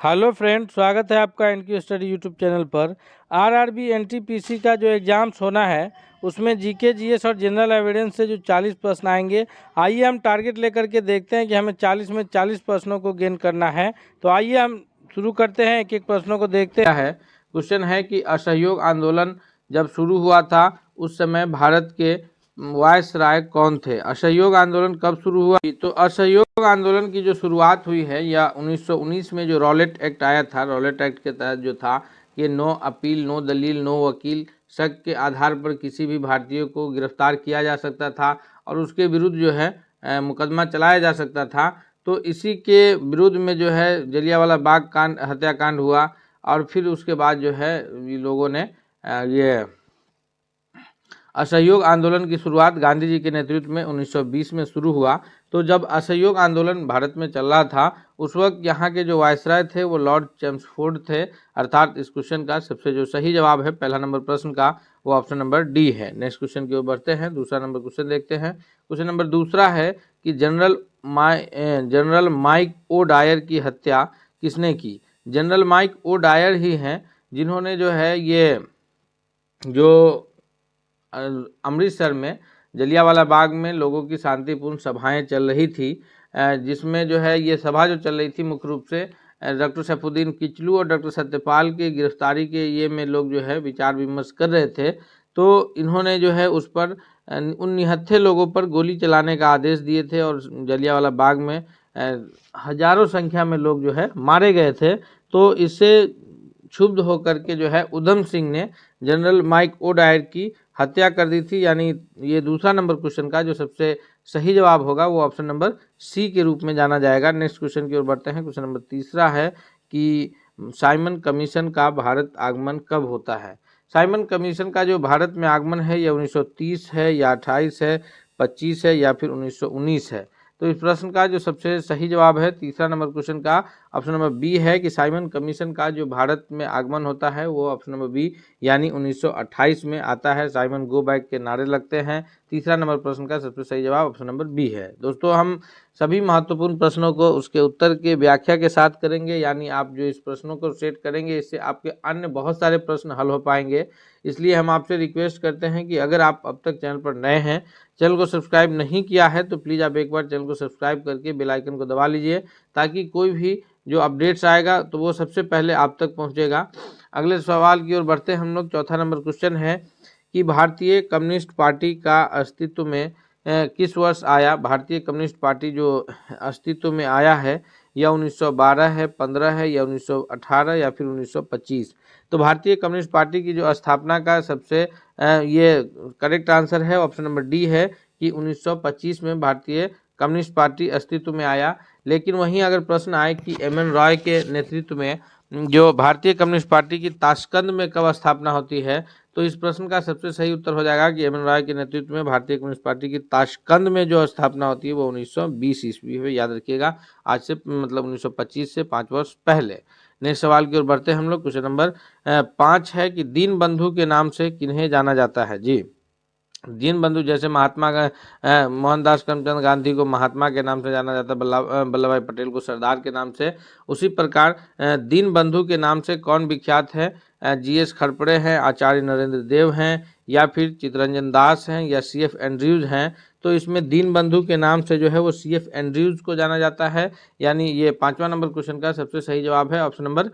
Hello friend, स्वागत है आपका एनक्यू स्टडी यूट्यूब चैनल पर। आरआरबी एनटीपीसी का जो एग्ज़ाम्स होना है उसमें जीके जीएस और जनरल एविडेंस से जो 40 प्रश्न आएंगे, आइए हम टारगेट लेकर के देखते हैं कि हमें 40 में 40 प्रश्नों को गेन करना है। तो आइए हम शुरू करते हैं, एक एक प्रश्नों को देखते हैं। क्वेश्चन है कि असहयोग आंदोलन जब शुरू हुआ था उस समय भारत के वायसराय कौन थे। असहयोग आंदोलन कब शुरू हुआ? तो असहयोग आंदोलन की जो शुरुआत हुई है या 1919 में जो रॉलेट एक्ट आया था, रॉलेट एक्ट के तहत जो था कि नो अपील, नो दलील, नो वकील, शक के आधार पर किसी भी भारतीय को गिरफ्तार किया जा सकता था और उसके विरुद्ध जो है मुकदमा चलाया जा सकता था। तो इसी के विरुद्ध में जो है जलियांवाला बाग कांड, हत्याकांड हुआ और फिर उसके बाद जो है लोगों ने ये असहयोग आंदोलन की शुरुआत गांधी जी के नेतृत्व में 1920 में शुरू हुआ। तो जब असहयोग आंदोलन भारत में चल रहा था उस वक्त यहाँ के जो वायसराय थे वो लॉर्ड चेम्सफोर्ड थे। अर्थात इस क्वेश्चन का सबसे जो सही जवाब है पहला नंबर प्रश्न का वो ऑप्शन नंबर डी है। नेक्स्ट क्वेश्चन की ओर बढ़ते हैं, दूसरा नंबर क्वेश्चन देखते हैं। क्वेश्चन नंबर दूसरा है कि जनरल माइक ओ डायर की हत्या किसने की? जनरल माइक ओ डायर ही हैं जिन्होंने जो है ये जो अमृतसर में जलियांवाला बाग में लोगों की शांतिपूर्ण सभाएं चल रही थी, जिसमें जो है ये सभा जो चल रही थी मुख्य रूप से डॉक्टर सैफुद्दीन किचलू और डॉक्टर सत्यपाल की गिरफ्तारी के ये में लोग जो है विचार विमर्श कर रहे थे। तो इन्होंने जो है उस पर उन निहत्थे लोगों पर गोली चलाने का आदेश दिए थे और जलियांवाला बाग में हजारों संख्या में लोग जो है मारे गए थे। तो इससे क्षुब्ध होकर के जो है उधम सिंह ने जनरल माइक ओ डायर की हत्या कर दी थी। यानी ये दूसरा नंबर क्वेश्चन का जो सबसे सही जवाब होगा वो ऑप्शन नंबर सी के रूप में जाना जाएगा। नेक्स्ट क्वेश्चन की ओर बढ़ते हैं। क्वेश्चन नंबर तीसरा है कि साइमन कमीशन का भारत आगमन कब होता है? साइमन कमीशन का जो भारत में आगमन है यह 1930 है या 28 है, 25 है या फिर 1919 है। तो इस प्रश्न का जो सबसे सही जवाब है तीसरा नंबर क्वेश्चन का ऑप्शन नंबर बी है कि साइमन कमीशन का जो भारत में आगमन होता है वो ऑप्शन नंबर बी यानी 1928 में आता है। साइमन गो बैक के नारे लगते हैं। तीसरा नंबर प्रश्न का सबसे सही जवाब ऑप्शन नंबर बी है। दोस्तों, हम सभी महत्वपूर्ण प्रश्नों को उसके उत्तर के व्याख्या के साथ करेंगे, यानी आप जो इस प्रश्नों को सेट करेंगे इससे आपके अन्य बहुत सारे प्रश्न हल हो पाएंगे। इसलिए हम आपसे रिक्वेस्ट करते हैं कि अगर आप अब तक चैनल पर नए हैं, चैनल को सब्सक्राइब नहीं किया है तो प्लीज़ आप एक बार चैनल को सब्सक्राइब करके बेल आइकन को दबा लीजिए ताकि कोई भी जो अपडेट्स आएगा तो वो सबसे पहले आप तक पहुंचेगा। अगले सवाल की ओर बढ़ते हैं हम लोग। चौथा नंबर क्वेश्चन है कि भारतीय कम्युनिस्ट पार्टी का अस्तित्व में किस वर्ष आया? भारतीय कम्युनिस्ट पार्टी जो अस्तित्व में आया है या 1912 है, 15 है या 1918 या फिर 1925? तो भारतीय कम्युनिस्ट पार्टी की जो स्थापना का सबसे ये करेक्ट आंसर है ऑप्शन नंबर डी है कि 1925 में भारतीय कम्युनिस्ट पार्टी अस्तित्व में आया। लेकिन वहीं अगर प्रश्न आए कि एम.एन. रॉय के नेतृत्व में जो भारतीय कम्युनिस्ट पार्टी की ताशकंद में कब स्थापना होती है, तो इस प्रश्न का सबसे सही उत्तर हो जाएगा कि एम.एन. रॉय के नेतृत्व में भारतीय कम्युनिस्ट पार्टी की ताशकंद में जो स्थापना होती है वो 1920 ईस्वी में, याद रखिएगा, आज से मतलब 1925 से 5 वर्ष पहले। नेक्स्ट सवाल की ओर बढ़ते हैं हम लोग। क्वेश्चन नंबर 5 है कि दीन बंधु के नाम से किन्हें जाना जाता है? जी, दीन बंधु जैसे मोहनदास करमचंद गांधी को महात्मा के नाम से जाना जाता है, वल्लभ भाई पटेल को सरदार के नाम से, उसी प्रकार दीन बंधु के नाम से कौन विख्यात है? जी.एस. खड़पड़े हैं, आचार्य नरेंद्र देव हैं या फिर चित्तरंजन दास हैं या सी.एफ. एंड्रयूज हैं? तो इसमें दीन बंधु के नाम से जो है वो सी.एफ. एंड्रयूज को जाना जाता है। यानी ये 5वां नंबर क्वेश्चन का सबसे सही जवाब है ऑप्शन नंबर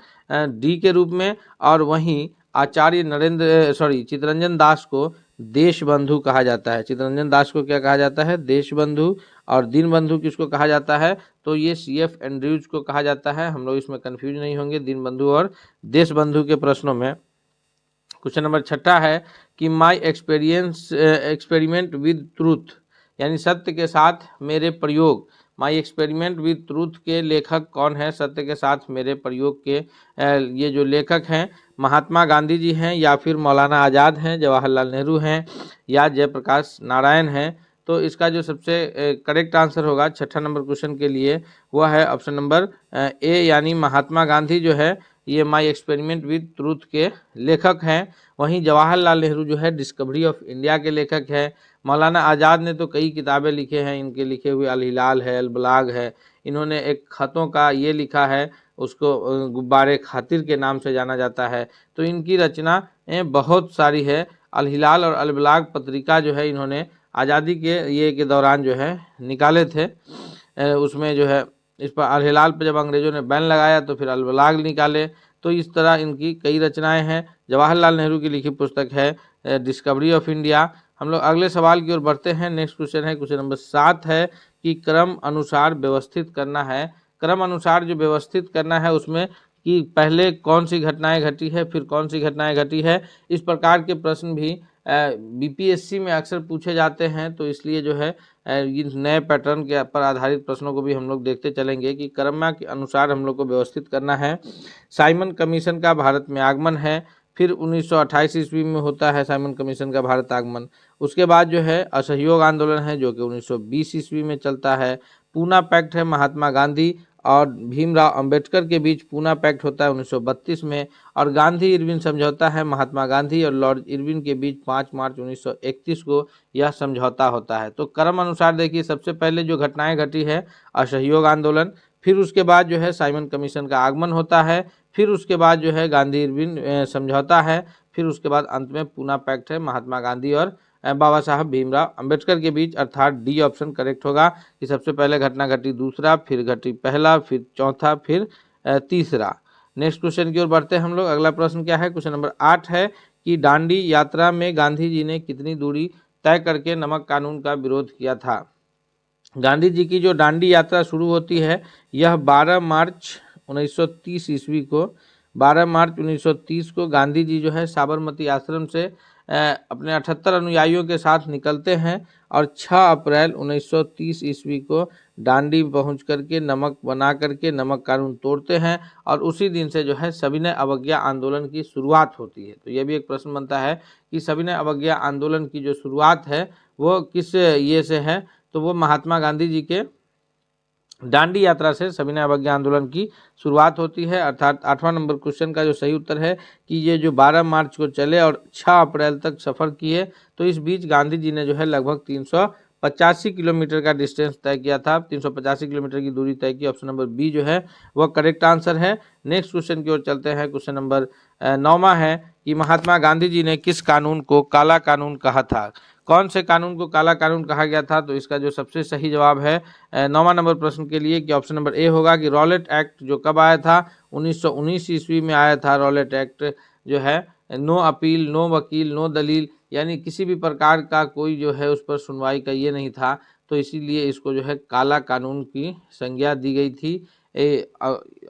डी के रूप में। और वहीं चित्तरंजन दास को देश बंधु कहा जाता है। चित्तरंजन दास को क्या कहा जाता है? देश बंधु। और दीन बंधु किसको कहा जाता है? तो ये सी.एफ. एंड्रयूज को कहा जाता है। हम लोग इसमें कंफ्यूज नहीं होंगे दीन बंधु और देश बंधु के प्रश्नों में। क्वेश्चन नंबर 6 है कि माई एक्सपेरिमेंट विद ट्रूथ यानी सत्य के साथ मेरे प्रयोग, माई एक्सपेरिमेंट विद ट्रूथ के लेखक कौन है? सत्य के साथ मेरे प्रयोग के ये जो लेखक हैं महात्मा गांधी जी हैं या फिर मौलाना आज़ाद हैं, जवाहरलाल नेहरू हैं या जयप्रकाश नारायण हैं? तो इसका जो सबसे करेक्ट आंसर होगा 6 नंबर क्वेश्चन के लिए वह है ऑप्शन नंबर ए यानी महात्मा गांधी जो है ये माई एक्सपेरिमेंट विद ट्रूथ के लेखक हैं। वहीं जवाहरलाल नेहरू जो है डिस्कवरी ऑफ इंडिया के लेखक हैं। मौलाना आज़ाद ने तो कई किताबें लिखे हैं, इनके लिखे हुए अल हिलाल है, अल बलाग है, इन्होंने एक ख़तों का ये लिखा है उसको गुब्बारे खातिर के नाम से जाना जाता है। तो इनकी रचनाएं बहुत सारी है। अल हिलाल और अल बलाग पत्रिका जो है इन्होंने आज़ादी के दौरान जो है निकाले थे। उसमें जो है इस पर अल हिलाल पर जब अंग्रेजों ने बैन लगाया तो फिर अल बलाग निकाले। तो इस तरह इनकी कई रचनाएं हैं। जवाहरलाल नेहरू की लिखी पुस्तक है डिस्कवरी ऑफ इंडिया। हम लोग अगले सवाल की ओर बढ़ते हैं। नेक्स्ट क्वेश्चन है, क्वेश्चन नंबर 7 है कि क्रम अनुसार व्यवस्थित करना है। क्रम अनुसार जो व्यवस्थित करना है उसमें कि पहले कौन सी घटनाएं घटी है, फिर कौन सी घटनाएं घटी है, इस प्रकार के प्रश्न भी बीपीएससी में अक्सर पूछे जाते हैं। तो इसलिए जो है इन नए पैटर्न के पर आधारित प्रश्नों को भी हम लोग देखते चलेंगे कि क्रम के अनुसार हम लोग को व्यवस्थित करना है। साइमन कमीशन का भारत में आगमन है, फिर 1928 ईस्वी में होता है साइमन कमीशन का भारत आगमन। उसके बाद जो है असहयोग आंदोलन है जो कि 1920 ईस्वी में चलता है। पूना पैक्ट है महात्मा गांधी और भीमराव अंबेडकर के बीच पूना पैक्ट होता है 1932 में। और गांधी इरविन समझौता है महात्मा गांधी और लॉर्ड इरविन के बीच 5 मार्च 1931 को यह समझौता होता है। तो क्रम अनुसार देखिए, सबसे पहले जो घटनाएं घटी है असहयोग आंदोलन, फिर उसके बाद जो है साइमन कमीशन का आगमन होता है, फिर उसके बाद जो है गांधी इरविन समझौता है, फिर उसके बाद अंत में पूना पैक्ट है महात्मा गांधी और बाबा साहब भीमराव अंबेडकर के बीच। अर्थात डी ऑप्शन करेक्ट होगा कि सबसे पहले घटना घटी दूसरा, फिर घटी पहला, फिर चौथा, फिर तीसरा। नेक्स्ट क्वेश्चन की ओर बढ़ते हैं हम लोग। अगला प्रश्न क्या है, क्वेश्चन नंबर 8 है कि दांडी यात्रा में गांधी जी ने कितनी दूरी तय करके नमक कानून का विरोध किया था। गांधी जी की जो दांडी यात्रा शुरू होती है यह 12 मार्च 1930 ईस्वी को 12 मार्च 1930 को गांधी जी जो है साबरमती आश्रम से अपने 78 अनुयायियों के साथ निकलते हैं और 6 अप्रैल 1930 ईस्वी को दांडी पहुंच करके नमक बना करके नमक कानून तोड़ते हैं और उसी दिन से जो है सविनय अवज्ञा आंदोलन की शुरुआत होती है। तो यह भी एक प्रश्न बनता है कि सविनय अवज्ञा आंदोलन की जो शुरुआत है वो किस ये से है, तो वो महात्मा गांधी जी के दांडी यात्रा से सविनय अवज्ञा आंदोलन की शुरुआत होती है। अर्थात 8वां नंबर क्वेश्चन का जो सही उत्तर है कि ये जो 12 मार्च को चले और 6 अप्रैल तक सफ़र किए, तो इस बीच गांधी जी ने जो है लगभग 385 किलोमीटर का डिस्टेंस तय किया था, 385 किलोमीटर की दूरी तय की। ऑप्शन नंबर बी जो है वह करेक्ट आंसर है। नेक्स्ट क्वेश्चन की ओर चलते हैं। क्वेश्चन नंबर 9वां है कि महात्मा गांधी जी ने किस कानून को काला कानून कहा था। कौन से कानून को काला कानून कहा गया था, तो इसका जो सबसे सही जवाब है 9वां नंबर प्रश्न के लिए कि ऑप्शन नंबर ए होगा कि रॉलेट एक्ट जो कब आया था 1919 ईस्वी में आया था। रॉलेट एक्ट जो है नो अपील, नो वकील, नो दलील, यानी किसी भी प्रकार का कोई जो है उस पर सुनवाई का ये नहीं था, तो इसीलिए इसको जो है काला कानून की संज्ञा दी गई थी।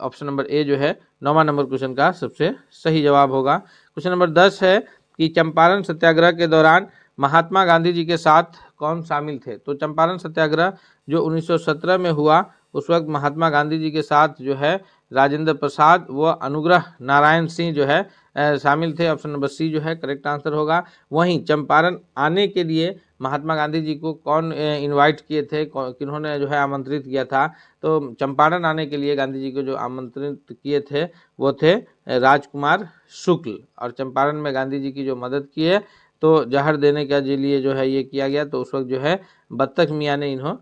ऑप्शन नंबर ए जो है 9वां नंबर क्वेश्चन का सबसे सही जवाब होगा। क्वेश्चन नंबर 10 है कि चंपारण सत्याग्रह के दौरान महात्मा गांधी जी के साथ कौन शामिल थे। तो चंपारण सत्याग्रह जो 1917 में हुआ उस वक्त महात्मा गांधी जी के साथ जो है राजेंद्र प्रसाद व अनुग्रह नारायण सिंह जो है शामिल थे। ऑप्शन नंबर सी जो है करेक्ट आंसर होगा। वहीं चंपारण आने के लिए महात्मा गांधी जी को कौन इनवाइट किए थे, किन्होंने जो है आमंत्रित किया था, तो चंपारण आने के लिए गांधी जी को जो आमंत्रित किए थे वो थे राजकुमार शुक्ल। और चंपारण में गांधी जी की जो मदद की है तो जहर देने के लिए जो है ये किया गया, तो उस वक्त जो है बत्तख मियाँ ने इन्हों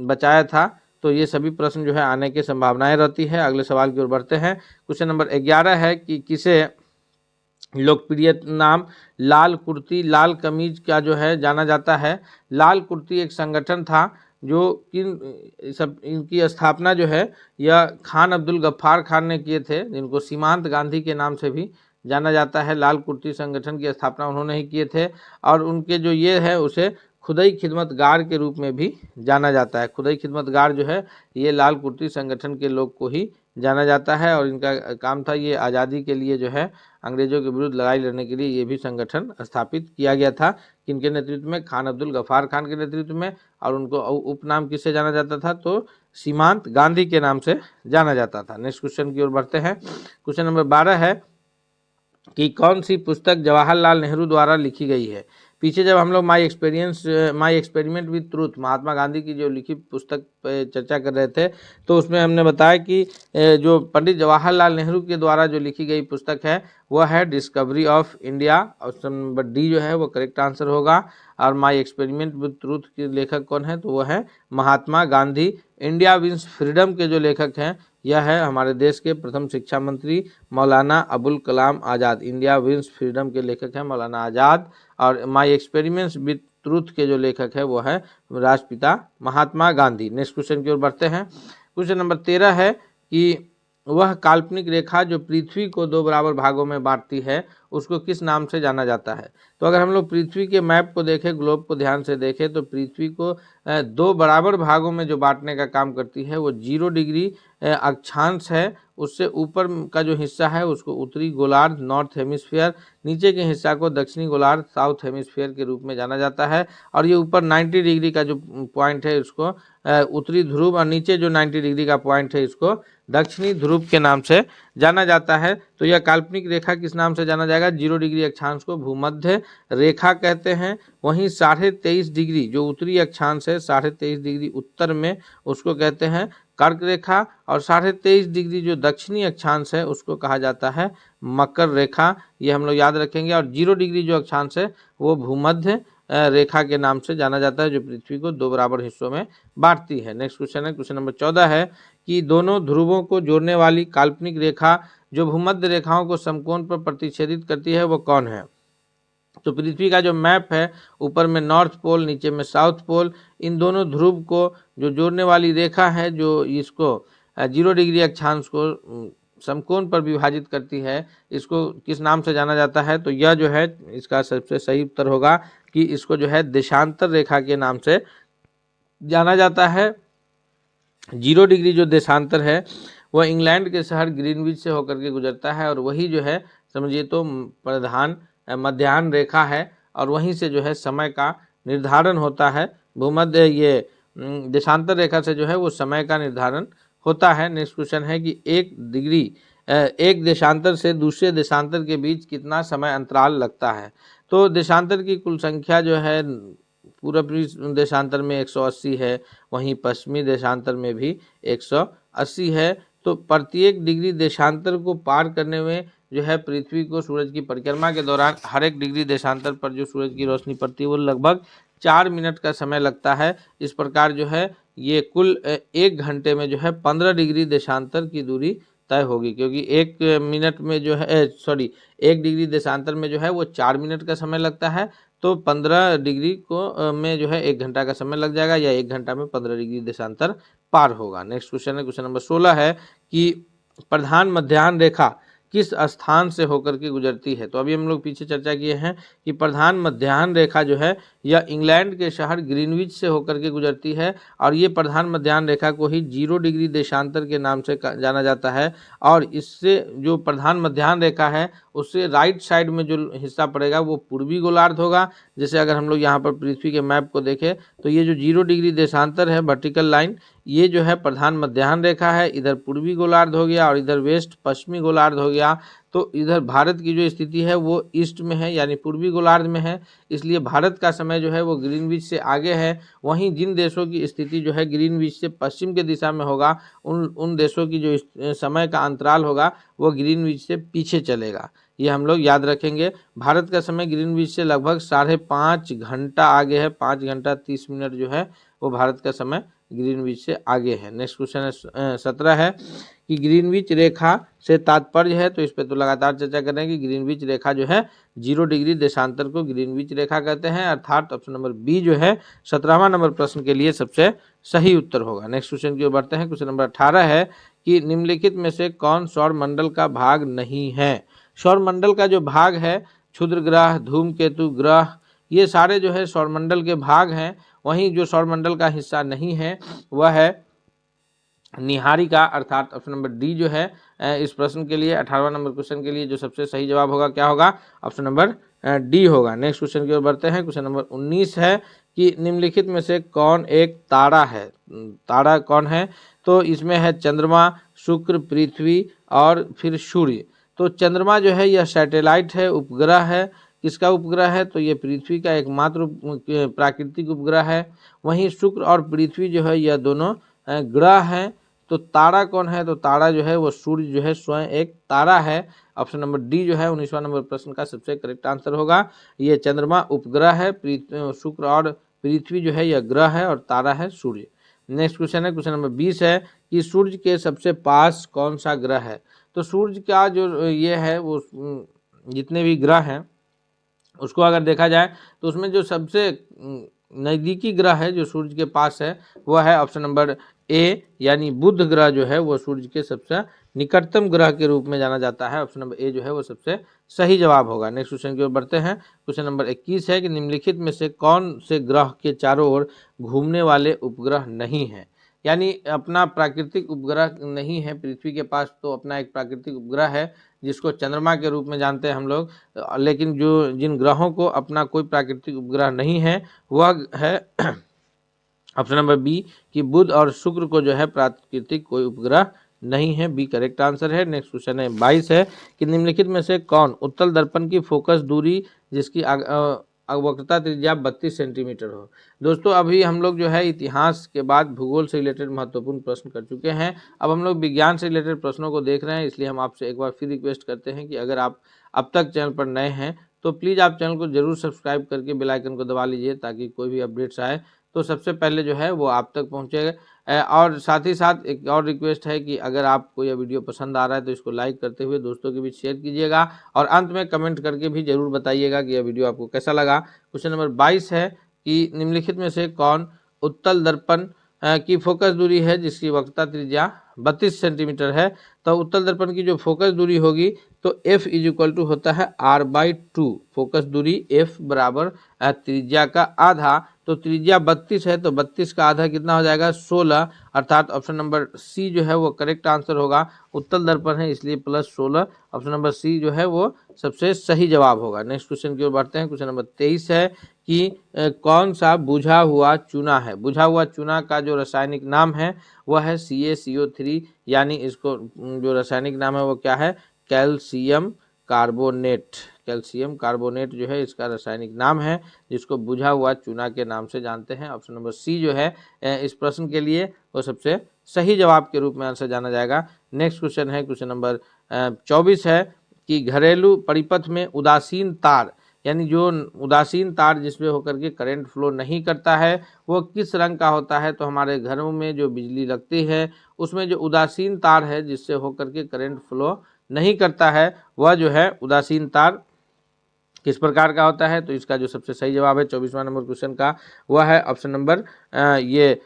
बचाया था। तो ये सभी प्रश्न जो है आने की संभावनाएं रहती है। अगले सवाल की ओर बढ़ते हैं। क्वेश्चन नंबर 11 है कि किसे लोकप्रिय नाम लाल कुर्ती लाल कमीज का जो है जाना जाता है। लाल कुर्ती एक संगठन था जो इनकी स्थापना जो है यह खान अब्दुल गफ्फार खान ने किए थे, जिनको सीमांत गांधी के नाम से भी जाना जाता है। लाल कुर्ती संगठन की स्थापना उन्होंने ही किए थे और उनके जो ये है उसे खुदाई खिदमतगार के रूप में भी जाना जाता है। खुदाई खिदमतगार जो है ये लाल कुर्ती संगठन के लोग को ही जाना जाता है और इनका काम था ये आज़ादी के लिए जो है अंग्रेजों के विरुद्ध लड़ाई लड़ने के लिए ये भी संगठन स्थापित किया गया था। किनके नेतृत्व में, खान अब्दुल गफ्फार खान के नेतृत्व में, और उनको उपनाम किससे जाना जाता था, तो सीमांत गांधी के नाम से जाना जाता था। नेक्स्ट क्वेश्चन की ओर बढ़ते हैं। क्वेश्चन नंबर 12 है कि कौन सी पुस्तक जवाहरलाल नेहरू द्वारा लिखी गई है। पीछे जब हम लोग my experiment with truth Mahatma Gandhi की जो लिखी पुस्तक पे चर्चा कर रहे थे, तो उसमें हमने बताया कि जो पंडित जवाहरलाल नेहरू के द्वारा जो लिखी गई पुस्तक है वह है discovery of India. Option number D जो है वो करेक्ट आंसर होगा। और माई एक्सपेरिमेंट विद ट्रूथ के लेखक कौन है, तो वह है Mahatma Gandhi. India wins freedom के जो लेखक हैं यह है हमारे देश के प्रथम शिक्षा मंत्री Maulana Abul Kalam Azad. India wins freedom के लेखक हैं मौलाना आज़ाद। और माई एक्सपेरिमेंट्स विद ट्रूथ के जो लेखक है वो है राष्ट्रपिता महात्मा गांधी। नेक्स्ट क्वेश्चन की ओर बढ़ते हैं। क्वेश्चन नंबर 13 है कि वह काल्पनिक रेखा जो पृथ्वी को 2 बराबर भागों में बांटती है उसको किस नाम से जाना जाता है। तो अगर हम लोग पृथ्वी के मैप को देखें, ग्लोब को ध्यान से देखें, तो पृथ्वी को 2 बराबर भागों में जो बांटने का काम करती है वो 0 डिग्री अक्षांश है। उससे ऊपर का जो हिस्सा है उसको उत्तरी गोलार्ध नॉर्थ हेमिस्फीयर, नीचे के हिस्सा को दक्षिणी गोलार्ध साउथ हेमिस्फीयर के रूप में जाना जाता है। और ये ऊपर 90 डिग्री का जो पॉइंट है उसको उत्तरी ध्रुव, और नीचे जो 90 डिग्री का पॉइंट है इसको दक्षिणी ध्रुव के नाम से जाना जाता है। तो यह काल्पनिक रेखा किस नाम से जाना जाएगा? 0 डिग्री अक्षांश को भूमध्य रेखा कहते हैं। वहीं 23.5 डिग्री जो उत्तरी अक्षांश है, 23.5 डिग्री उत्तर में, उसको कहते हैं कर्क रेखा। और 23.5 डिग्री जो दक्षिणी अक्षांश है उसको कहा जाता है मकर रेखा। ये हम लोग याद रखेंगे। और 0 डिग्री जो अक्षांश है वो भूमध्य रेखा के नाम से जाना जाता है, जो पृथ्वी को 2 बराबर हिस्सों में बांटती है। नेक्स्ट क्वेश्चन है, क्वेश्चन नंबर 14 है कि दोनों ध्रुवों को जोड़ने वाली काल्पनिक रेखा जो भूमध्य रेखाओं को समकोण पर प्रतिच्छेदित करती है वो कौन है? तो पृथ्वी का जो मैप है, ऊपर में नॉर्थ पोल, नीचे में साउथ पोल, इन दोनों ध्रुव को जो जोड़ने वाली रेखा है जो इसको 0 डिग्री अक्षांश को समकोण पर विभाजित करती है, इसको किस नाम से जाना जाता है? तो यह जो है इसका सबसे सही उत्तर होगा कि इसको जो है देशांतर रेखा के नाम से जाना जाता है। 0 डिग्री जो देशांतर है वह इंग्लैंड के शहर ग्रीनविच से होकर के गुजरता है, और वही जो है समझिए तो प्रधान मध्याह्न रेखा है, और वहीं से जो है समय का निर्धारण होता है। भूमध्य ये देशांतर रेखा से जो है वो समय का निर्धारण होता है। नेक्स्ट क्वेश्चन है कि एक देशांतर से दूसरे देशांतर के बीच कितना समय अंतराल लगता है? तो देशांतर की कुल संख्या जो है पूर्वी देशांतर में 180 है, वहीं पश्चिमी देशांतर में भी 180 है। तो प्रत्येक डिग्री देशांतर को पार करने में जो है पृथ्वी को सूरज की परिक्रमा के दौरान हर एक डिग्री देशांतर पर जो सूरज की रोशनी पड़ती है वो लगभग 4 मिनट का समय लगता है। इस प्रकार जो है ये कुल 1 घंटे में जो है 15 डिग्री देशांतर की दूरी तय होगी, क्योंकि 1 मिनट में जो है 1 डिग्री देशांतर में जो है वो 4 मिनट का समय लगता है। तो 15 डिग्री को में जो है 1 घंटा का समय लग जाएगा, या 1 घंटा में 15 डिग्री देशांतर पार होगा। नेक्स्ट क्वेश्चन है, क्वेश्चन नंबर 16 है कि प्रधान मध्याह्न रेखा किस स्थान से होकर के गुजरती है? तो अभी हम लोग पीछे चर्चा किए हैं कि प्रधान मध्याह्न रेखा जो है यह इंग्लैंड के शहर ग्रीनविच से होकर के गुजरती है, और ये प्रधान मध्याह्न रेखा को ही 0 डिग्री देशांतर के नाम से जाना जाता है। और इससे जो प्रधान मध्याह्न रेखा है उससे राइट साइड में जो हिस्सा पड़ेगा वो पूर्वी गोलार्ध होगा। जैसे अगर हम लोग यहाँ पर पृथ्वी के मैप को देखें तो ये जो 0 डिग्री देशांतर है वर्टिकल लाइन, ये जो है प्रधान मध्याह्न रेखा है, इधर पूर्वी गोलार्ध हो गया और इधर वेस्ट पश्चिमी गोलार्ध हो गया। तो इधर भारत की जो स्थिति है वो ईस्ट में है, यानी पूर्वी गोलार्ध में है, इसलिए भारत का समय जो है वो ग्रीनविच से आगे है। वहीं जिन देशों की स्थिति जो है ग्रीनविच से पश्चिम के दिशा में होगा, उन देशों की जो समय का अंतराल होगा वो ग्रीनविच से पीछे चलेगा। ये हम लोग याद रखेंगे। भारत का समय ग्रीनविच से लगभग 5.5 घंटा आगे है, 5 घंटा 30 मिनट जो है वो भारत का समय ग्रीनविच से आगे है। नेक्स्ट क्वेश्चन है 17 है कि ग्रीनविच रेखा से तात्पर्य है, तो इस पे तो लगातार चर्चा कर रहे हैं कि ग्रीनविच रेखा जो है 0 डिग्री देशांतर को ग्रीनविच रेखा कहते हैं, अर्थात ऑप्शन नंबर बी जो है 17वां नंबर प्रश्न के लिए सबसे सही उत्तर होगा। नेक्स्ट क्वेश्चन की ओर बढ़ते हैं। क्वेश्चन नंबर 18 है कि निम्नलिखित में से कौन सौर मंडल का भाग नहीं है? सौर मंडल का जो भाग है क्षुद्र ग्रह, धूमकेतु ग्रह, ये सारे जो है सौरमंडल के भाग हैं। वहीं जो सौरमंडल का हिस्सा नहीं है वह है निहारिका, अर्थात ऑप्शन नंबर डी जो है इस प्रश्न के लिए 18वां नंबर क्वेश्चन के लिए जो सबसे सही जवाब होगा क्या होगा? ऑप्शन नंबर डी होगा। नेक्स्ट क्वेश्चन की ओर बढ़ते हैं। क्वेश्चन नंबर 19 है कि निम्नलिखित में से कौन एक तारा है? तारा कौन है? तो इसमें है चंद्रमा, शुक्र, पृथ्वी और फिर सूर्य। तो चंद्रमा जो है यह सैटेलाइट है, उपग्रह है। किसका उपग्रह है? तो ये पृथ्वी का एकमात्र प्राकृतिक उपग्रह है। वहीं शुक्र और पृथ्वी जो है यह दोनों ग्रह हैं। तो तारा कौन है? तो तारा जो है वो सूर्य जो है स्वयं एक तारा है। ऑप्शन नंबर डी जो है 19वां नंबर प्रश्न का सबसे करेक्ट आंसर होगा। ये चंद्रमा उपग्रह है, शुक्र और पृथ्वी जो है यह ग्रह है, और तारा है सूर्य। नेक्स्ट क्वेश्चन है, क्वेश्चन नंबर 20 है कि सूर्य के सबसे पास कौन सा ग्रह है। तो सूर्य का जो ये है वो जितने भी ग्रह हैं उसको अगर देखा जाए तो उसमें जो सबसे नज़दीकी ग्रह है जो सूर्य के पास है वह है ऑप्शन नंबर ए, यानी बुध ग्रह जो है वो सूर्य के सबसे निकटतम ग्रह के रूप में जाना जाता है। ऑप्शन नंबर ए जो है वो सबसे सही जवाब होगा। नेक्स्ट क्वेश्चन की ओर बढ़ते हैं। क्वेश्चन नंबर 21 है कि निम्नलिखित में से कौन से ग्रह के चारों ओर घूमने वाले उपग्रह नहीं हैं। यानी अपना प्राकृतिक उपग्रह नहीं है पृथ्वी के पास, तो अपना एक प्राकृतिक उपग्रह है जिसको चंद्रमा के रूप में जानते हैं हम लोग, लेकिन जो जिन ग्रहों को अपना कोई प्राकृतिक उपग्रह नहीं है वह है ऑप्शन नंबर बी कि बुध और शुक्र को जो है प्राकृतिक कोई उपग्रह नहीं है। बी करेक्ट आंसर है। नेक्स्ट क्वेश्चन है 22 है कि निम्नलिखित में से कौन उत्तल दर्पण की फोकस दूरी जिसकी वक्रता त्रिज्या 32 सेंटीमीटर हो। दोस्तों अभी हम लोग जो है इतिहास के बाद भूगोल से रिलेटेड महत्वपूर्ण प्रश्न कर चुके हैं। अब हम लोग विज्ञान से रिलेटेड प्रश्नों को देख रहे हैं, इसलिए हम आपसे एक बार फिर रिक्वेस्ट करते हैं कि अगर आप अब तक चैनल पर नए हैं तो प्लीज़ आप चैनल को जरूर सब्सक्राइब करके बेल आइकन को दबा लीजिए ताकि कोई भी अपडेट्स आए तो सबसे पहले जो है वो आप तक पहुँचेगा। और साथ ही साथ एक और रिक्वेस्ट है कि अगर आपको यह वीडियो पसंद आ रहा है तो इसको लाइक करते हुए दोस्तों के बीच शेयर कीजिएगा और अंत में कमेंट करके भी जरूर बताइएगा कि यह वीडियो आपको कैसा लगा। क्वेश्चन नंबर 22 है कि निम्नलिखित में से कौन उत्तल दर्पण की फोकस दूरी है जिसकी वक्रता त्रिज्या 32 सेंटीमीटर है। तो उत्तल दर्पण की जो फोकस दूरी होगी तो f इज होता है r/2। फोकस दूरी f बराबर त्रिज्या का आधा, तो त्रिज्या 32 है तो 32 का आधा कितना हो जाएगा 16, अर्थात ऑप्शन नंबर सी जो है वो करेक्ट आंसर होगा। उत्तल दर्पण है इसलिए +16, ऑप्शन नंबर सी जो है वो सबसे सही जवाब होगा। नेक्स्ट क्वेश्चन की ओर बढ़ते हैं। क्वेश्चन नंबर 23 है कि कौन सा बुझा हुआ चूना है। बुझा हुआ चूना का जो रासायनिक नाम है वह है CaCO3, यानी इसको जो रासायनिक नाम है वो क्या है कैल्शियम कार्बोनेट। कैल्शियम कार्बोनेट जो है इसका रासायनिक नाम है जिसको बुझा हुआ चूना के नाम से जानते हैं। ऑप्शन नंबर सी जो है इस प्रश्न के लिए वो सबसे सही जवाब के रूप में आंसर जाना जाएगा। नेक्स्ट क्वेश्चन है क्वेश्चन नंबर 24 है कि घरेलू परिपथ में उदासीन तार, यानी जो उदासीन तार जिसमें होकर के करंट फ्लो नहीं करता है वो किस रंग का होता है। तो हमारे घरों में जो बिजली लगती है उसमें जो उदासीन तार है जिससे होकर के करंट फ्लो नहीं करता है वह जो है उदासीन तार किस प्रकार का होता है। तो इसका जो सबसे सही जवाब है 24वां नंबर क्वेश्चन का वह है ऑप्शन नंबर ये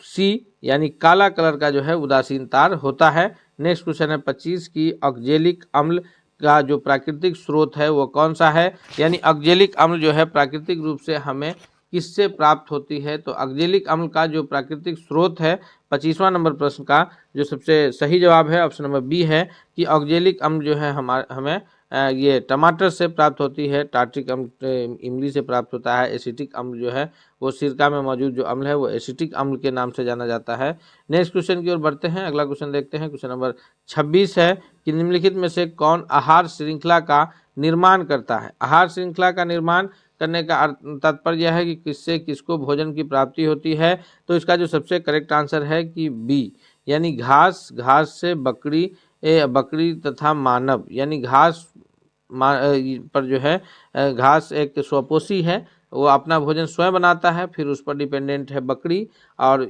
सी, यानी काला कलर का जो है उदासीन तार होता है। नेक्स्ट क्वेश्चन है 25 की ऑक्जेलिक अम्ल का जो प्राकृतिक स्रोत है वो कौन सा है। यानी ऑक्जेलिक अम्ल जो है प्राकृतिक रूप से हमें किससे प्राप्त होती है। तो ऑक्जेलिक अम्ल का जो प्राकृतिक स्रोत है 25वां नंबर प्रश्न का जो सबसे सही जवाब है ऑप्शन नंबर बी है कि ऑक्जेलिक अम्ल जो है हमें ये टमाटर से प्राप्त होती है। टार्ट्रिक अम्ल इमली से प्राप्त होता है। एसिटिक अम्ल जो है वो सिरका में मौजूद जो अम्ल है वो एसिटिक अम्ल के नाम से जाना जाता है। नेक्स्ट क्वेश्चन की ओर बढ़ते हैं। अगला क्वेश्चन देखते हैं। क्वेश्चन नंबर 26 है कि निम्नलिखित में से कौन आहार श्रृंखला का निर्माण करता है। आहार श्रृंखला का निर्माण करने का तात्पर्य है कि किससे किसको भोजन की प्राप्ति होती है। तो इसका जो सबसे करेक्ट आंसर है कि बी, यानी घास, घास से बकरी तथा मानव, यानी घास पर जो है घास एक स्वपोषी है, वो अपना भोजन स्वयं बनाता है, फिर उस पर डिपेंडेंट है बकरी, और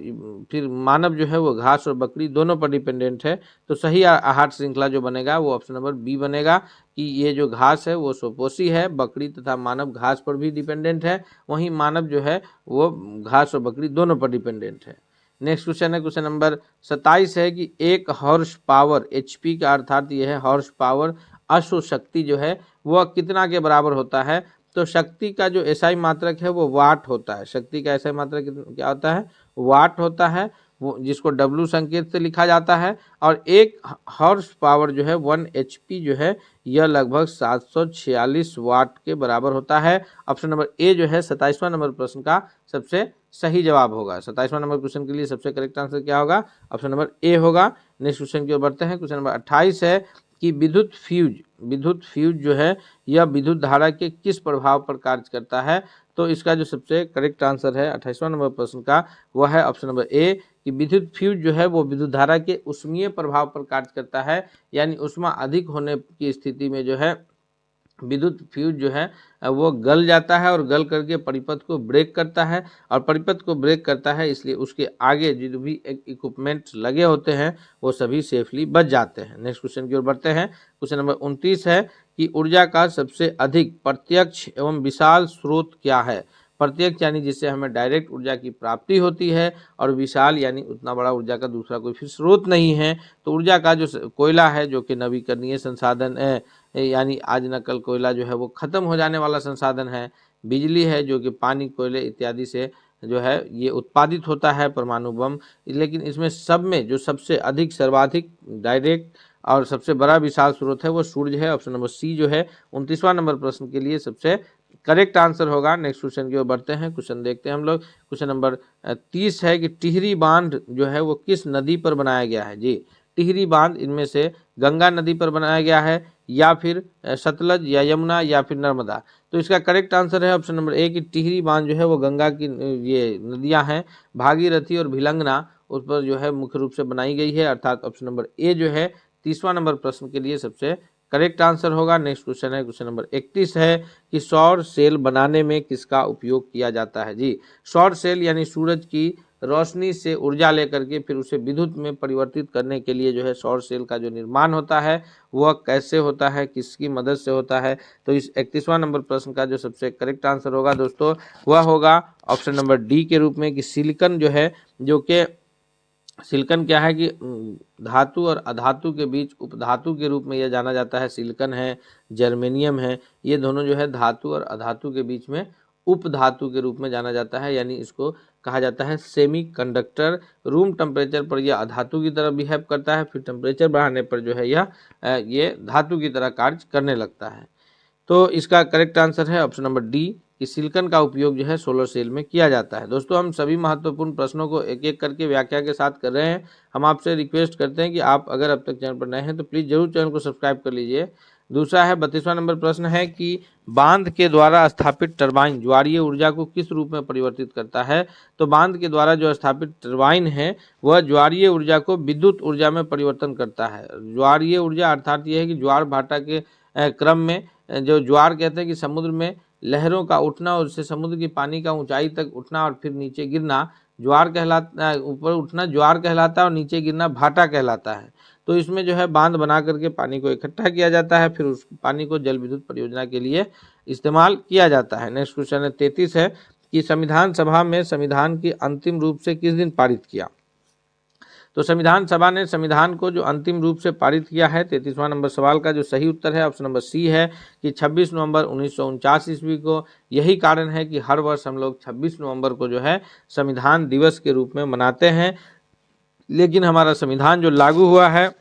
फिर मानव जो है वो घास और बकरी दोनों पर डिपेंडेंट है। तो सही आहार श्रृंखला जो बनेगा वो ऑप्शन नंबर बी बनेगा कि ये जो घास है वो स्वपोषी है, बकरी तथा मानव घास पर भी डिपेंडेंट है, वहीं मानव जो है वो घास और बकरी दोनों पर डिपेंडेंट है। नेक्स्ट क्वेश्चन है क्वेश्चन नंबर 27 है कि एक हॉर्स पावर HP का अर्थात ये है हॉर्स पावर अश्व शक्ति जो है वह कितना के बराबर होता है। तो शक्ति का जो SI मात्रक है वो वाट होता है। शक्ति का SI मात्रक क्या होता है वाट होता है, वो जिसको W संकेत से लिखा जाता है। और एक हॉर्स पावर जो है 1 HP जो है यह लगभग 746 वाट के बराबर होता है। ऑप्शन नंबर ए जो है 27वां नंबर प्रश्न का सबसे सही जवाब होगा। 27वां नंबर क्वेश्चन के लिए सबसे करेक्ट आंसर क्या होगा ऑप्शन नंबर ए होगा। नेक्स्ट क्वेश्चन की ओर बढ़ते हैं। क्वेश्चन नंबर 28 है कि विद्युत फ्यूज जो है यह विद्युत धारा के किस प्रभाव पर कार्य करता है। तो इसका जो सबसे करेक्ट आंसर है 28वां नंबर प्रश्न का वह है ऑप्शन नंबर ए कि विद्युत फ्यूज जो है वो विद्युत धारा के उष्मीय प्रभाव पर कार्य करता है, यानी उष्मा अधिक होने की स्थिति में जो है विद्युत फ्यूज जो है वो गल जाता है और गल करके परिपथ को ब्रेक करता है, और परिपथ को ब्रेक करता है इसलिए उसके आगे जो भी इक्विपमेंट लगे होते हैं वो सभी सेफली बच जाते हैं। नेक्स्ट क्वेश्चन की ओर बढ़ते हैं। क्वेश्चन नंबर 29 है कि ऊर्जा का सबसे अधिक प्रत्यक्ष एवं विशाल स्रोत क्या है। प्रत्यक्ष यानी जिससे हमें डायरेक्ट ऊर्जा की प्राप्ति होती है, और विशाल यानी उतना बड़ा ऊर्जा का दूसरा कोई फिर स्रोत नहीं है। तो ऊर्जा का जो कोयला है जो कि नवीकरणीय संसाधन है, यानी आज न कल कोयला जो है वो खत्म हो जाने वाला संसाधन है। बिजली है जो कि पानी, कोयले इत्यादि से जो है ये उत्पादित होता है, परमाणु बम। लेकिन इसमें सब में जो सबसे अधिक सर्वाधिक डायरेक्ट और सबसे बड़ा विशाल स्रोत है वो सूर्य है। ऑप्शन नंबर सी जो है 29वां नंबर प्रश्न के लिए सबसे करेक्ट आंसर होगा। नेक्स्ट क्वेश्चन की ओर बढ़ते हैं। क्वेश्चन देखते हैं हम लोग। क्वेश्चन नंबर 30 है कि टिहरी बांध जो है वो किस नदी पर बनाया गया है। जी, टिहरी बांध इनमें से गंगा नदी पर बनाया गया है, या फिर सतलज या यमुना या फिर नर्मदा। तो इसका करेक्ट आंसर है ऑप्शन नंबर ए कि टिहरी बांध जो है वो गंगा की ये नदियां हैं भागीरथी और भिलंगना, उस पर जो है मुख्य रूप से बनाई गई है, अर्थात ऑप्शन नंबर ए जो है 30वां नंबर प्रश्न के लिए सबसे करेक्ट आंसर होगा। नेक्स्ट क्वेश्चन है क्वेश्चन नंबर 31 है कि सौर सेल बनाने में किसका उपयोग किया जाता है। जी, सौर सेल यानी सूरज की रोशनी से ऊर्जा लेकर के फिर उसे विद्युत में परिवर्तित करने के लिए जो है सौर सेल का जो निर्माण होता है वह कैसे होता है, किसकी मदद से होता है। तो इस 31वां नंबर प्रश्न का जो सबसे करेक्ट आंसर होगा दोस्तों वह होगा ऑप्शन नंबर डी के रूप में कि सिलिकन जो है, जो कि सिलिकन क्या है कि धातु और अधातु के बीच उपधातु के रूप में यह जाना जाता है। सिलिकन है, जर्मेनियम है, ये दोनों जो है धातु और अधातु के बीच में उपधातु के रूप में जाना जाता है, यानी इसको कहा जाता है सेमी कंडक्टर। रूम टेम्परेचर पर यह अधातु की तरह बिहेव करता है, फिर टेम्परेचर बढ़ाने पर जो है ये धातु की तरह कार्य करने लगता है। तो इसका करेक्ट आंसर है ऑप्शन नंबर डी कि सिलिकन का उपयोग जो है सोलर सेल में किया जाता है। दोस्तों, हम सभी महत्वपूर्ण प्रश्नों को एक एक करके व्याख्या के साथ कर रहे हैं। हम आपसे रिक्वेस्ट करते हैं कि आप अगर अब तक चैनल पर नए हैं तो प्लीज़ जरूर चैनल को सब्सक्राइब कर लीजिए। दूसरा है 32वां नंबर प्रश्न है कि बांध के द्वारा स्थापित टरबाइन ज्वारीय ऊर्जा को किस रूप में परिवर्तित करता है। तो बांध के द्वारा जो स्थापित टरबाइन है वह ज्वारीय ऊर्जा को विद्युत ऊर्जा में परिवर्तन करता है। ज्वारीय ऊर्जा अर्थात यह है कि ज्वार भाटा के क्रम में जो ज्वार कहते हैं कि समुद्र में लहरों का उठना और उससे समुद्र की पानी का ऊंचाई तक उठना और फिर नीचे गिरना ज्वार कहलाता है। ऊपर उठना ज्वार कहलाता है और नीचे गिरना भाटा कहलाता है। तो इसमें जो है बांध बना करके पानी को इकट्ठा किया जाता है, फिर उस पानी को जल विद्युत परियोजना के लिए इस्तेमाल किया जाता है। नेक्स्ट क्वेश्चन है 33 है कि संविधान सभा में संविधान की अंतिम रूप से किस दिन पारित किया। तो संविधान सभा ने संविधान को जो अंतिम रूप से पारित किया है, 33वां नंबर सवाल का जो सही उत्तर है ऑप्शन नंबर सी है कि 26 नवंबर 1949 ईस्वी को। यही कारण है कि हर वर्ष हम लोग 26 नवंबर को जो है संविधान दिवस के रूप में मनाते हैं, लेकिन हमारा संविधान जो लागू हुआ है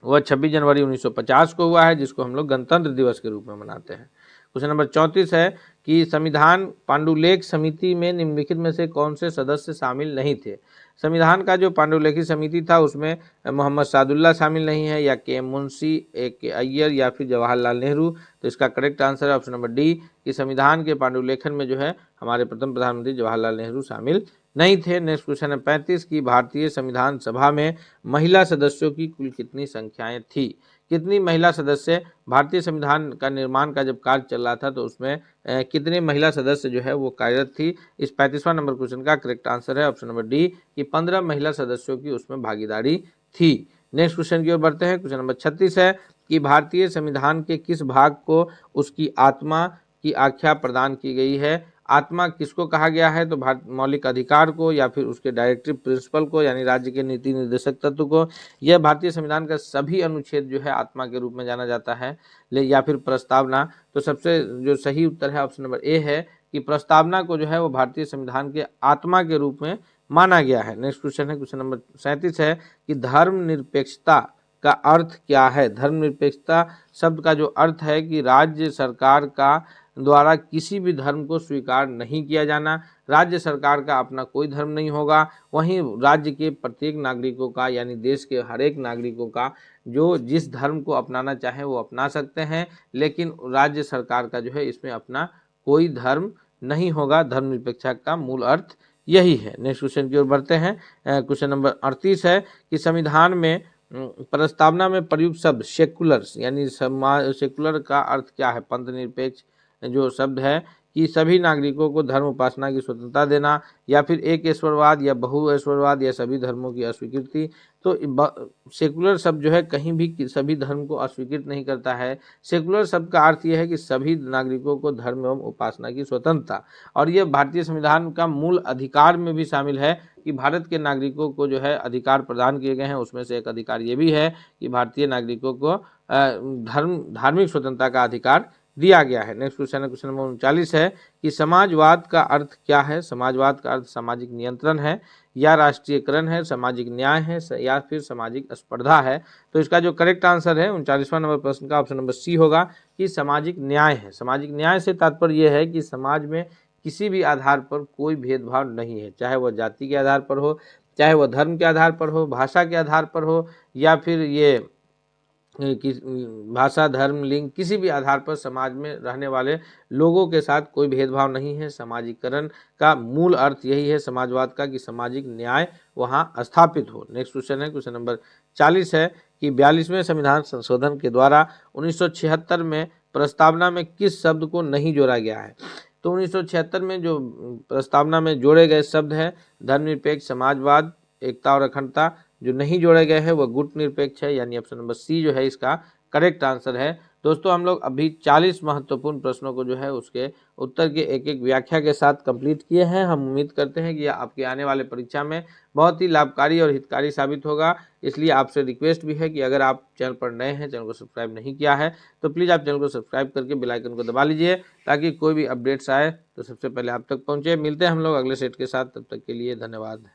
वह 26 जनवरी 1950 को हुआ है, जिसको हम लोग गणतंत्र दिवस के रूप में मनाते हैं। क्वेश्चन नंबर 34 है कि संविधान पांडुलेख समिति में निम्नलिखित में से कौन से सदस्य शामिल नहीं थे। संविधान का जो पांडुलेखी समिति था उसमें मोहम्मद सादुल्ला शामिल नहीं है, या के मुंशी, के अय्यर या फिर जवाहरलाल नेहरू। तो इसका करेक्ट आंसर है ऑप्शन नंबर डी कि संविधान के पांडुलेखन में जो है हमारे प्रथम प्रधानमंत्री जवाहरलाल नेहरू शामिल नहीं थे। नेक्स्ट क्वेश्चन है 35 की भारतीय संविधान सभा में महिला सदस्यों की कुल कितनी संख्याएं थी। कितनी महिला सदस्य भारतीय संविधान का निर्माण का जब कार्य चल रहा था तो उसमें कितने महिला सदस्य जो है वो कार्यरत थी। इस 35वां नंबर क्वेश्चन का करेक्ट आंसर है ऑप्शन नंबर डी कि 15 महिला सदस्यों की उसमें भागीदारी थी। नेक्स्ट क्वेश्चन की ओर बढ़ते हैं। क्वेश्चन नंबर 36 है कि भारतीय संविधान के किस भाग को उसकी आत्मा की आख्या प्रदान की गई है। आत्मा किसको कहा गया है, तो भारत मौलिक अधिकार को, या फिर उसके डायरेक्टिव प्रिंसिपल को यानी राज्य के नीति निर्देशक तत्व को। यह भारतीय संविधान का सभी अनुच्छेद जो है आत्मा के रूप में जाना जाता है, या फिर प्रस्तावना। तो सबसे जो सही उत्तर है ऑप्शन नंबर ए है कि प्रस्तावना को जो है वो भारतीय संविधान के आत्मा के रूप में माना गया है। नेक्स्ट क्वेश्चन है क्वेश्चन नंबर 37 है कि धर्मनिरपेक्षता का अर्थ क्या है। धर्मनिरपेक्षता शब्द का जो अर्थ है कि राज्य सरकार का द्वारा किसी भी धर्म को स्वीकार नहीं किया जाना। राज्य सरकार का अपना कोई धर्म नहीं होगा, वहीं राज्य के प्रत्येक नागरिकों का यानी देश के हर एक नागरिकों का जो जिस धर्म को अपनाना चाहे वो अपना सकते हैं, लेकिन राज्य सरकार का जो है इसमें अपना कोई धर्म नहीं होगा। धर्मनिरपेक्षता का मूल अर्थ यही है। नेक्स्ट क्वेश्चन की ओर बढ़ते हैं। क्वेश्चन नंबर 38 है कि संविधान में प्रस्तावना में प्रयुक्त शब्द सेकुलर्स यानी समाज, सेकुलर का अर्थ क्या है, पंथ निरपेक्ष जो शब्द है कि सभी नागरिकों को धर्म उपासना की स्वतंत्रता देना, या फिर एक ईश्वरवाद या बहु ईश्वरवाद या सभी धर्मों की अस्वीकृति। तो सेकुलर शब्द जो है कहीं भी सभी धर्म को अस्वीकृत नहीं करता है। सेकुलर शब्द का अर्थ यह है कि सभी नागरिकों को धर्म एवं उपासना की स्वतंत्रता, और यह भारतीय संविधान का मूल अधिकार में भी शामिल है कि भारत के नागरिकों को जो है अधिकार प्रदान किए गए हैं। उसमें से एक अधिकार ये भी है कि भारतीय नागरिकों को धार्मिक स्वतंत्रता का अधिकार दिया गया है। नेक्स्ट क्वेश्चन है, क्वेश्चन नंबर 39 है कि समाजवाद का अर्थ क्या है। समाजवाद का अर्थ सामाजिक नियंत्रण है, या राष्ट्रीयकरण है, सामाजिक न्याय है, या फिर सामाजिक स्पर्धा है। तो इसका जो करेक्ट आंसर है 39वां नंबर प्रश्न का ऑप्शन नंबर सी होगा कि सामाजिक न्याय है। सामाजिक न्याय से तात्पर्य यह है कि समाज में किसी भी आधार पर कोई भेदभाव नहीं है, चाहे वह जाति के आधार पर हो, चाहे वह धर्म के आधार पर हो, भाषा के आधार पर हो, या फिर ये भाषा, धर्म, लिंग, किसी भी आधार पर समाज में रहने वाले लोगों के साथ कोई भेदभाव नहीं है। सामाजिकरण का मूल अर्थ यही है समाजवाद का कि सामाजिक न्याय वहां स्थापित हो। नेक्स्ट क्वेश्चन है, क्वेश्चन नंबर 40 है कि 42वें संविधान संशोधन के द्वारा 1976 में प्रस्तावना में किस शब्द को नहीं जोड़ा गया है। तो 1976 में जो प्रस्तावना में जोड़े गए शब्द है धर्मनिरपेक्ष, समाजवाद, एकता और अखंडता। जो नहीं जोड़े गए हैं वह गुट निरपेक्ष है, यानी ऑप्शन नंबर सी जो है इसका करेक्ट आंसर है। दोस्तों हम लोग अभी 40 महत्वपूर्ण प्रश्नों को जो है उसके उत्तर के एक एक व्याख्या के साथ कंप्लीट किए हैं। हम उम्मीद करते हैं कि यह आपके आने वाले परीक्षा में बहुत ही लाभकारी और हितकारी साबित होगा। इसलिए आपसे रिक्वेस्ट भी है कि अगर आप चैनल पर नए हैं, चैनल को सब्सक्राइब नहीं किया है, तो प्लीज़ आप चैनल को सब्सक्राइब करके बेल आइकन को दबा लीजिए ताकि कोई भी अपडेट्स आए तो सबसे पहले आप तक पहुँचे। मिलते हैं हम लोग अगले सेट के साथ, तब तक के लिए धन्यवाद।